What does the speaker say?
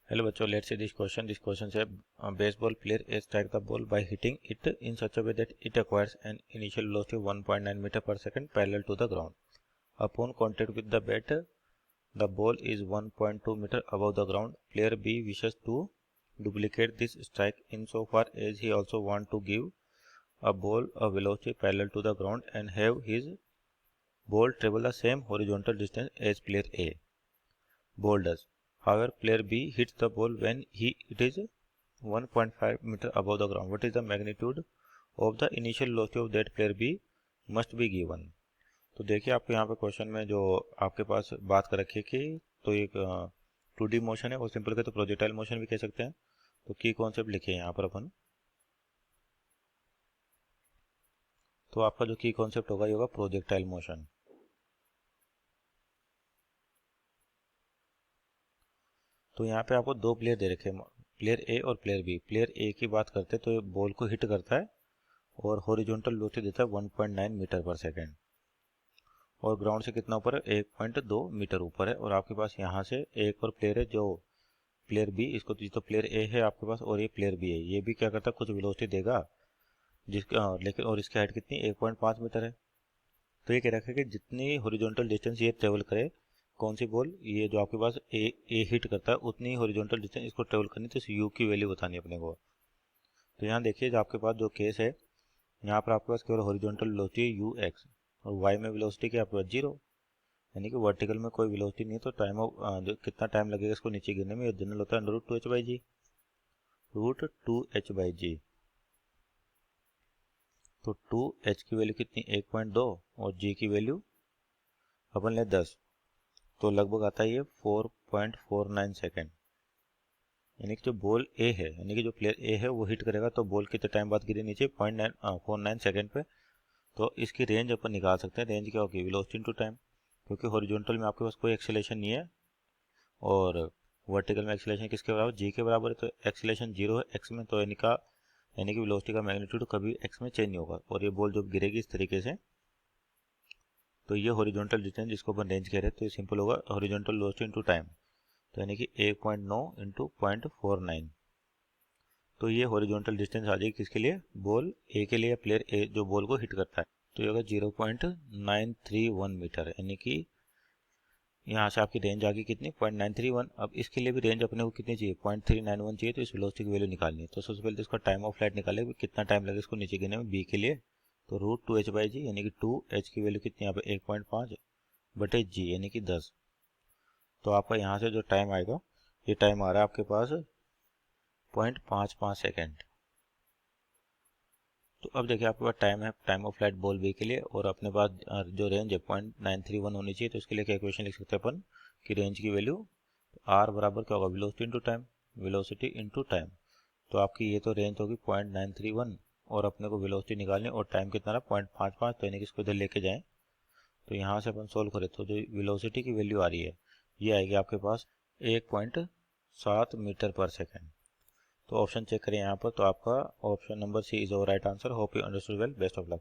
Hello बच्चों, let's see this question. This question से baseball player A strike the ball by hitting it in such a way that it acquires an initial velocity of 1.9 meter per second parallel to the ground. Upon contact with the bat, the ball is 1.2 meter above the ground. Player B wishes to duplicate this strike insofar as he also want to give a ball a velocity parallel to the ground and have his ball travel the same horizontal distance as player A. Ball does. However, player B hits the ball when it is 1.5 meter above the ground. What is the magnitude of the initial velocity of that player B must be given. तो देखिए आपको यहाँ पे question में जो आपके पास बात कर रखी है कि तो एक 2D मोशन है, वो सिंपल के तो प्रोजेक्टाइल मोशन भी कह सकते हैं. तो की कॉन्सेप्ट लिखे हैं यहाँ पर अपन. तो आपका जो की कॉन्सेप्ट होगा ये होगा प्रोजेक्टाइल मोशन. तो यहाँ पे आपको दो प्लेयर दे रखे हैं, प्लेयर ए और प्लेयर बी. प्लेयर ए की बात करते हैं तो ये बॉल को हिट करता है और हॉरिजॉन्टल वेलोसिटी देता है 1.9 मीटर पर सेकेंड और ग्राउंड से कितना ऊपर है, 1.2 मीटर ऊपर है. और आपके पास यहाँ से एक और प्लेयर है जो प्लेयर बी, इसको तो प्लेयर ए है आपके पास और ये प्लेयर बी है. ये भी क्या करता है, कुछ वेलोसिटी देगा जिसका लेकिन और इसकी हाइट कितनी 1.5 मीटर है. तो ये कह रखा है कि जितनी हॉरिजॉन्टल डिस्टेंस ये ट्रेवल करे, कौन सी बॉल, ये जो आपके पास ए हिट करता है उतनी हॉरिजॉन्टल डिस्टेंस इसको ट्रेवल करनी, तो इस यू की वैल्यू बतानी है अपने को. तो यहाँ देखिए जो आपके पास जो केस है, यहाँ पर आपके पास केवल हॉरिजॉन्टल वेलोसिटी है यू एक्स और वाई में वेलोसिटी क्या आपके पास 0, यानी कि वर्टिकल में कोई वेलोसिटी नहीं है. तो टाइम ऑफ जो कितना टाइम लगेगा इसको नीचे गिरने में, जनरल होता है √2h/g. √2h/g. तो 2h की वैल्यू कितनी 1.2 और g की वैल्यू अपन ले 10, तो लगभग आता है ये 4.49 सेकेंड. यानी कि जो बॉल ए है, यानी कि जो प्लेयर ए है वो हिट करेगा तो बॉल कितने टाइम बाद गिरे नीचे 0.49 सेकेंड पे. तो इसकी रेंज अपन निकाल सकते हैं. रेंज क्या होगी, वेलोसिटी इनटू टाइम, क्योंकि हॉरिजॉन्टल में आपके पास कोई एक्सेलेरेशन नहीं है और वर्टिकल में एक्सेलेरेशन किसके बराबर, जी के बराबर है. तो एक्सेलेरेशन 0 है एक्स में, तो यानी कि वेलोसिटी का मैग्नीट्यूड कभी एक्स में चेंज नहीं होगा. और ये बॉल जब गिरेगी इस तरीके से, तो ये हॉरिजॉन्टल डिस्टेंस जिसको अपन रेंज कह रहे हैं, तो ये सिंपल होगा हॉरिजॉन्टल वेलोसिटी इनटू टाइम. तो यानी कि 1.9 इंटू 0.49. तो ये हॉरिजॉन्टल डिस्टेंस आ जाएगी किसके लिए, बॉल ए के लिए, प्लेयर ए जो बॉल को हिट करता है. तो ये होगा 0.931 मीटर, यानी कि यहाँ से आपकी रेंज आ गई कितनी 0.931. अब इसके लिए भी रेंज अपने को कितनी चाहिए 0.391 चाहिए. तो इस वेलोसिटी की वैल्यू निकालनी है. तो सबसे पहले तो इसका टाइम ऑफ फ्लाइट निकाले, कितना टाइम लगेगा इसको नीचे गिरने में बी के लिए. तो √2h/g, यानी कि 2h की वैल्यू कितनी यहाँ पे 1.5/g, यानी कि 10. तो आपका यहाँ से जो टाइम आएगा, ये टाइम आ रहा है आपके पास 0.55 सेकेंड. तो अब देखिए आपके पास टाइम है, time of flight ball B के लिए, और अपने पास जो रेंज है 0.931 होनी चाहिए. तो इसके लिए क्या इक्वेशन लिख सकते हैं अपन कि रेंज की वैल्यू आर बराबर क्या होगा, velocity into time, velocity into time. तो आपकी ये तो रेंज होगी 0.931 और अपने को वेलोसिटी निकालनी और टाइम कितना रहा 0.55. तो यानी कि इसको इधर लेके जाएं, तो यहाँ से अपन सोल्व करें तो जो वेलोसिटी की वैल्यू आ रही है ये आएगी आपके पास 1.7 मीटर पर सेकेंड. तो ऑप्शन चेक करें यहाँ पर, तो आपका option number C is our right answer. Hope you understood well. Best of luck.